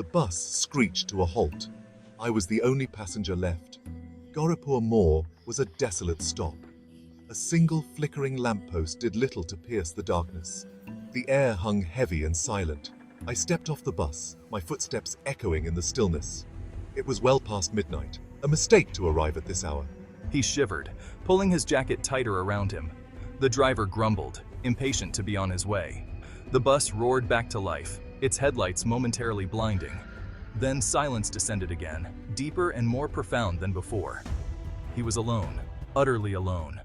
The bus screeched to a halt. I was the only passenger left. Gauripur Mor was a desolate stop. A single flickering lamppost did little to pierce the darkness. The air hung heavy and silent. I stepped off the bus, my footsteps echoing in the stillness. It was well past midnight, a mistake to arrive at this hour. He shivered, pulling his jacket tighter around him. The driver grumbled, impatient to be on his way. The bus roared back to life, its headlights momentarily blinding. Then silence descended again, deeper and more profound than before. He was alone, utterly alone.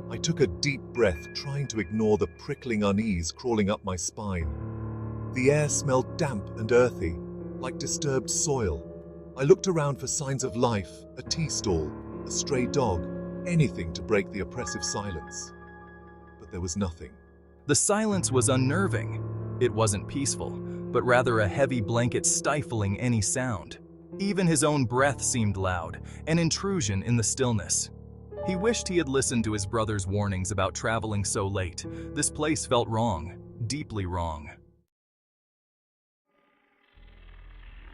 I took a deep breath, trying to ignore the prickling unease crawling up my spine. The air smelled damp and earthy, like disturbed soil. I looked around for signs of life, a tea stall, a stray dog, anything to break the oppressive silence. But there was nothing. The silence was unnerving. It wasn't peaceful, but rather a heavy blanket stifling any sound. Even his own breath seemed loud, an intrusion in the stillness. He wished he had listened to his brother's warnings about traveling so late. This place felt wrong, deeply wrong.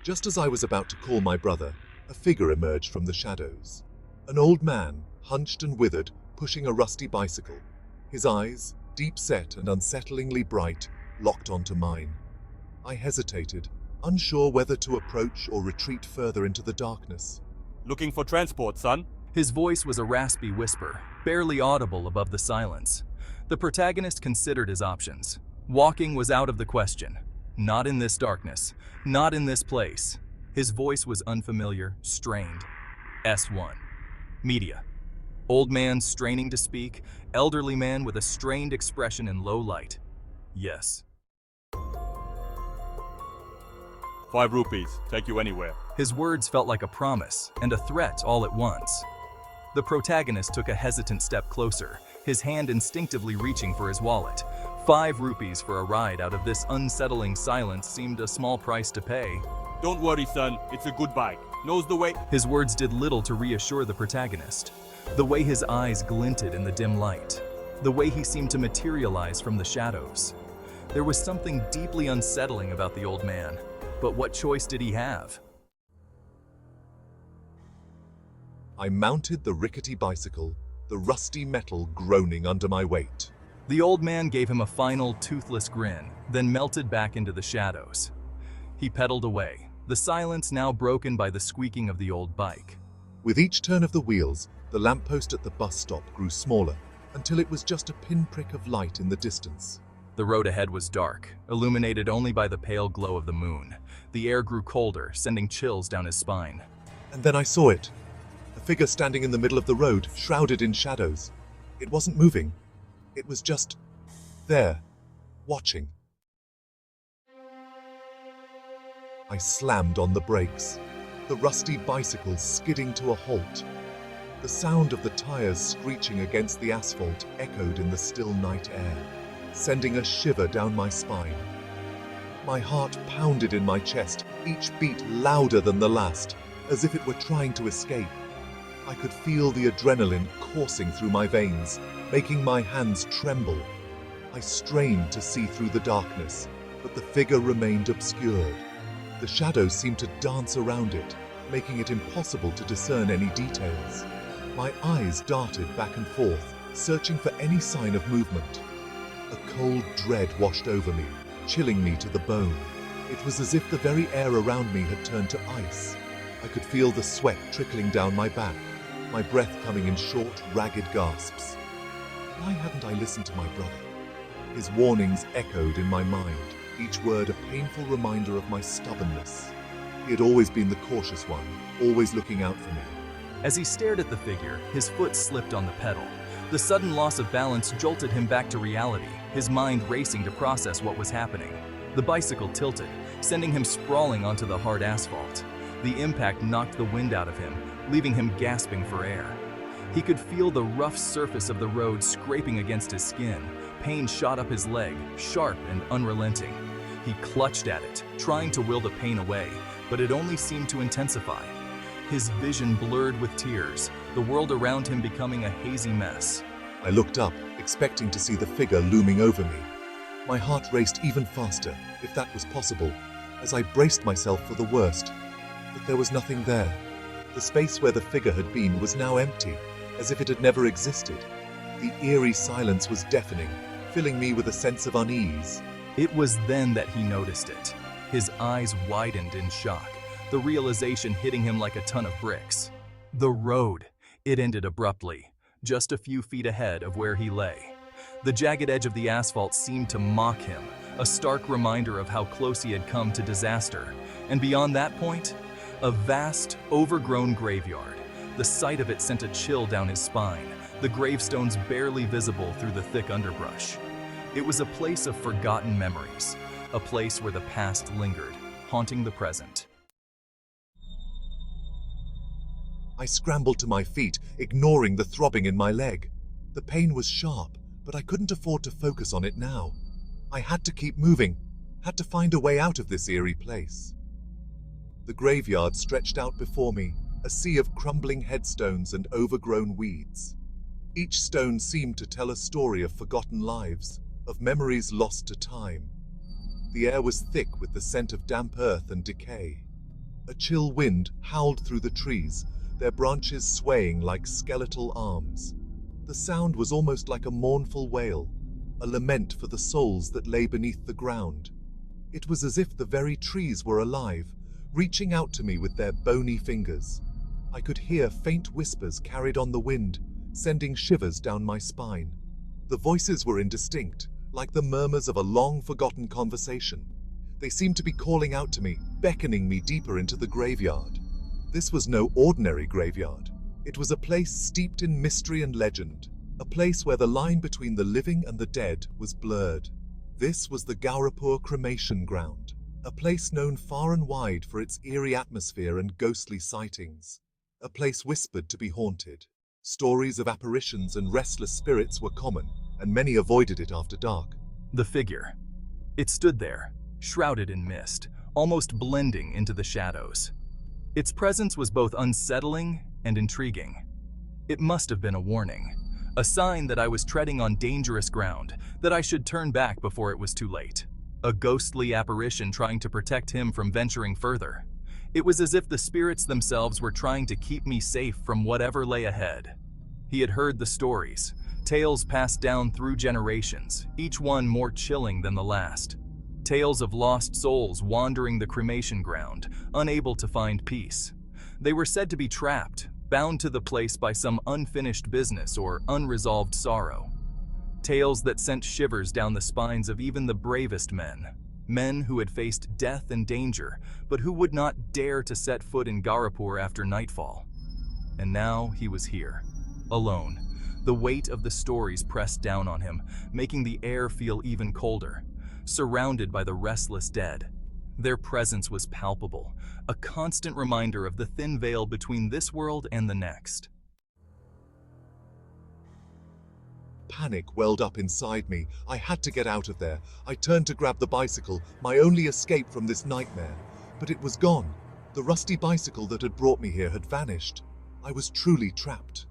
Just as I was about to call my brother, a figure emerged from the shadows. An old man, hunched and withered, pushing a rusty bicycle. His eyes, deep-set and unsettlingly bright, locked onto mine. I hesitated, unsure whether to approach or retreat further into the darkness. Looking for transport, son? His voice was a raspy whisper, barely audible above the silence. The protagonist considered his options. Walking was out of the question. Not in this darkness, not in this place. His voice was unfamiliar, strained. S1. Media. Old man straining to speak, elderly man with a strained expression in low light. Yes. 5 rupees, take you anywhere. His words felt like a promise and a threat all at once. The protagonist took a hesitant step closer, his hand instinctively reaching for his wallet. 5 rupees for a ride out of this unsettling silence seemed a small price to pay. Don't worry, son, it's a good bike. Knows the way. His words did little to reassure the protagonist. The way his eyes glinted in the dim light, the way he seemed to materialize from the shadows. There was something deeply unsettling about the old man, but what choice did he have? I mounted the rickety bicycle, the rusty metal groaning under my weight. The old man gave him a final toothless grin, then melted back into the shadows. He pedaled away, the silence now broken by the squeaking of the old bike. With each turn of the wheels, the lamppost at the bus stop grew smaller, until it was just a pinprick of light in the distance. The road ahead was dark, illuminated only by the pale glow of the moon. The air grew colder, sending chills down his spine. And then I saw it. A figure standing in the middle of the road, shrouded in shadows. It wasn't moving. It was just there, watching. I slammed on the brakes, the rusty bicycle skidding to a halt. The sound of the tires screeching against the asphalt echoed in the still night air, sending a shiver down my spine. My heart pounded in my chest, each beat louder than the last, as if it were trying to escape. I could feel the adrenaline coursing through my veins, making my hands tremble. I strained to see through the darkness, but the figure remained obscured. The shadows seemed to dance around it, making it impossible to discern any details. My eyes darted back and forth, searching for any sign of movement. A cold dread washed over me, chilling me to the bone. It was as if the very air around me had turned to ice. I could feel the sweat trickling down my back, my breath coming in short, ragged gasps. Why hadn't I listened to my brother? His warnings echoed in my mind, each word a painful reminder of my stubbornness. He had always been the cautious one, always looking out for me. As he stared at the figure, his foot slipped on the pedal. The sudden loss of balance jolted him back to reality, his mind racing to process what was happening. The bicycle tilted, sending him sprawling onto the hard asphalt. The impact knocked the wind out of him, leaving him gasping for air. He could feel the rough surface of the road scraping against his skin. Pain shot up his leg, sharp and unrelenting. He clutched at it, trying to will the pain away, but it only seemed to intensify. His vision blurred with tears, the world around him becoming a hazy mess. I looked up, expecting to see the figure looming over me. My heart raced even faster, if that was possible, as I braced myself for the worst. But there was nothing there. The space where the figure had been was now empty, as if it had never existed. The eerie silence was deafening, filling me with a sense of unease. It was then that he noticed it. His eyes widened in shock, the realization hitting him like a ton of bricks. The road. It ended abruptly, just a few feet ahead of where he lay. The jagged edge of the asphalt seemed to mock him, a stark reminder of how close he had come to disaster. And beyond that point, a vast, overgrown graveyard. The sight of it sent a chill down his spine, the gravestones barely visible through the thick underbrush. It was a place of forgotten memories, a place where the past lingered, haunting the present. I scrambled to my feet, ignoring the throbbing in my leg. The pain was sharp, but I couldn't afford to focus on it now. I had to keep moving, had to find a way out of this eerie place. The graveyard stretched out before me, a sea of crumbling headstones and overgrown weeds. Each stone seemed to tell a story of forgotten lives, of memories lost to time. The air was thick with the scent of damp earth and decay. A chill wind howled through the trees, their branches swaying like skeletal arms. The sound was almost like a mournful wail, a lament for the souls that lay beneath the ground. It was as if the very trees were alive, reaching out to me with their bony fingers. I could hear faint whispers carried on the wind, sending shivers down my spine. The voices were indistinct, like the murmurs of a long-forgotten conversation. They seemed to be calling out to me, beckoning me deeper into the graveyard. This was no ordinary graveyard. It was a place steeped in mystery and legend, a place where the line between the living and the dead was blurred. This was the Gauripur cremation ground, a place known far and wide for its eerie atmosphere and ghostly sightings. A place whispered to be haunted. Stories of apparitions and restless spirits were common, and many avoided it after dark. The figure. It stood there, shrouded in mist, almost blending into the shadows. Its presence was both unsettling and intriguing. It must have been a warning, a sign that I was treading on dangerous ground, that I should turn back before it was too late. A ghostly apparition trying to protect him from venturing further. It was as if the spirits themselves were trying to keep me safe from whatever lay ahead. He had heard the stories, tales passed down through generations, each one more chilling than the last. Tales of lost souls wandering the cremation ground, unable to find peace. They were said to be trapped, bound to the place by some unfinished business or unresolved sorrow. Tales that sent shivers down the spines of even the bravest men. Men who had faced death and danger, but who would not dare to set foot in Gauripur after nightfall. And now he was here, alone. The weight of the stories pressed down on him, making the air feel even colder. Surrounded by the restless dead. Their presence was palpable, a constant reminder of the thin veil between this world and the next. Panic welled up inside me. I had to get out of there. I turned to grab the bicycle, my only escape from this nightmare. But it was gone. The rusty bicycle that had brought me here had vanished. I was truly trapped.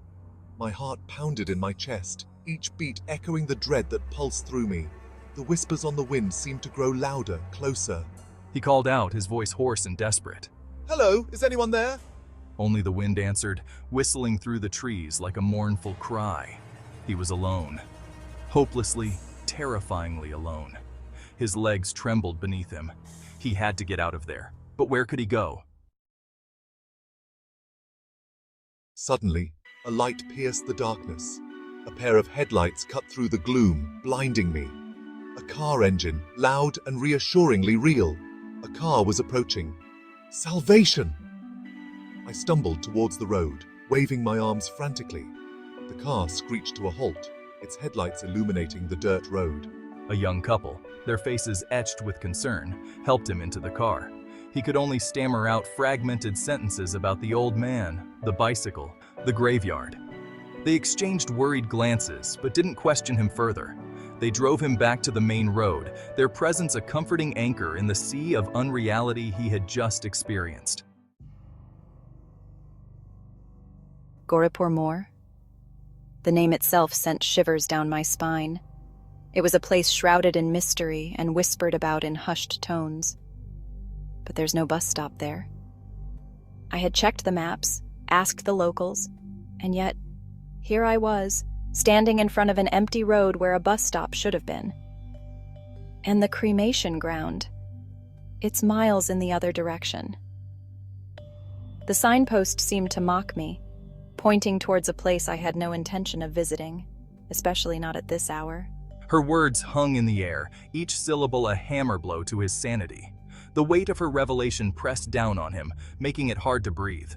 My heart pounded in my chest, each beat echoing the dread that pulsed through me. The whispers on the wind seemed to grow louder, closer. He called out, his voice hoarse and desperate. "Hello, is anyone there?" Only the wind answered, whistling through the trees like a mournful cry. He was alone. Hopelessly, terrifyingly alone. His legs trembled beneath him. He had to get out of there. But where could he go? Suddenly, a light pierced the darkness. A pair of headlights cut through the gloom, blinding me. A car engine, loud and reassuringly real. A car was approaching. Salvation! I stumbled towards the road, waving my arms frantically. The car screeched to a halt, its headlights illuminating the dirt road. A young couple, their faces etched with concern, helped him into the car. He could only stammer out fragmented sentences about the old man, the bicycle, the graveyard. They exchanged worried glances, but didn't question him further. They drove him back to the main road, their presence a comforting anchor in the sea of unreality he had just experienced. Gauripur Mor? The name itself sent shivers down my spine. It was a place shrouded in mystery and whispered about in hushed tones. But there's no bus stop there. I had checked the maps, asked the locals, and yet, here I was, standing in front of an empty road where a bus stop should have been. And the cremation ground. It's miles in the other direction. The signpost seemed to mock me, pointing towards a place I had no intention of visiting, especially not at this hour. Her words hung in the air, each syllable a hammer blow to his sanity. The weight of her revelation pressed down on him, making it hard to breathe.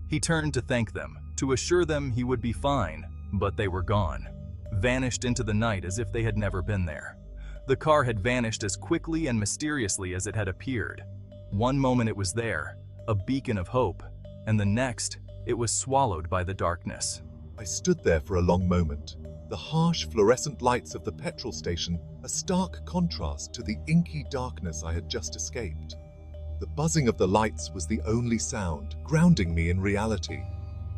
He turned to thank them, to assure them he would be fine, but they were gone, vanished into the night as if they had never been there. The car had vanished as quickly and mysteriously as it had appeared. One moment it was there, a beacon of hope, and the next, it was swallowed by the darkness. I stood there for a long moment, the harsh fluorescent lights of the petrol station a stark contrast to the inky darkness I had just escaped. The buzzing of the lights was the only sound, grounding me in reality.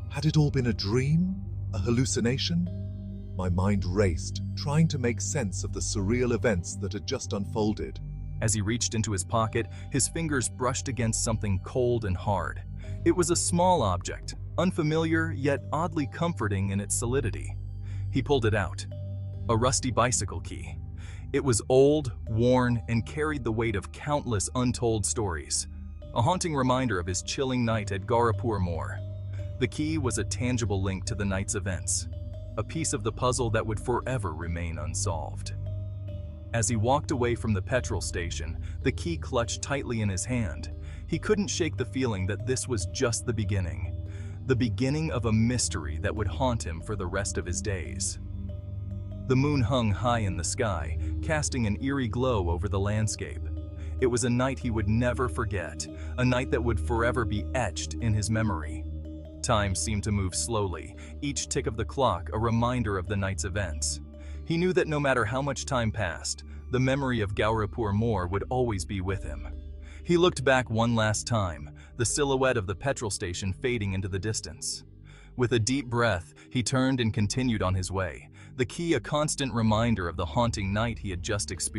Had it all been a dream? A hallucination? My mind raced, trying to make sense of the surreal events that had just unfolded. As he reached into his pocket, his fingers brushed against something cold and hard. It was a small object, unfamiliar yet oddly comforting in its solidity. He pulled it out. A rusty bicycle key. It was old, worn, and carried the weight of countless untold stories. A haunting reminder of his chilling night at Gauripur Mor. The key was a tangible link to the night's events, a piece of the puzzle that would forever remain unsolved. As he walked away from the petrol station, the key clutched tightly in his hand. He couldn't shake the feeling that this was just the beginning of a mystery that would haunt him for the rest of his days. The moon hung high in the sky, casting an eerie glow over the landscape. It was a night he would never forget, a night that would forever be etched in his memory. Time seemed to move slowly, each tick of the clock a reminder of the night's events. He knew that no matter how much time passed, the memory of Gauripur Mor would always be with him. He looked back one last time, the silhouette of the petrol station fading into the distance. With a deep breath, he turned and continued on his way, the key a constant reminder of the haunting night he had just experienced.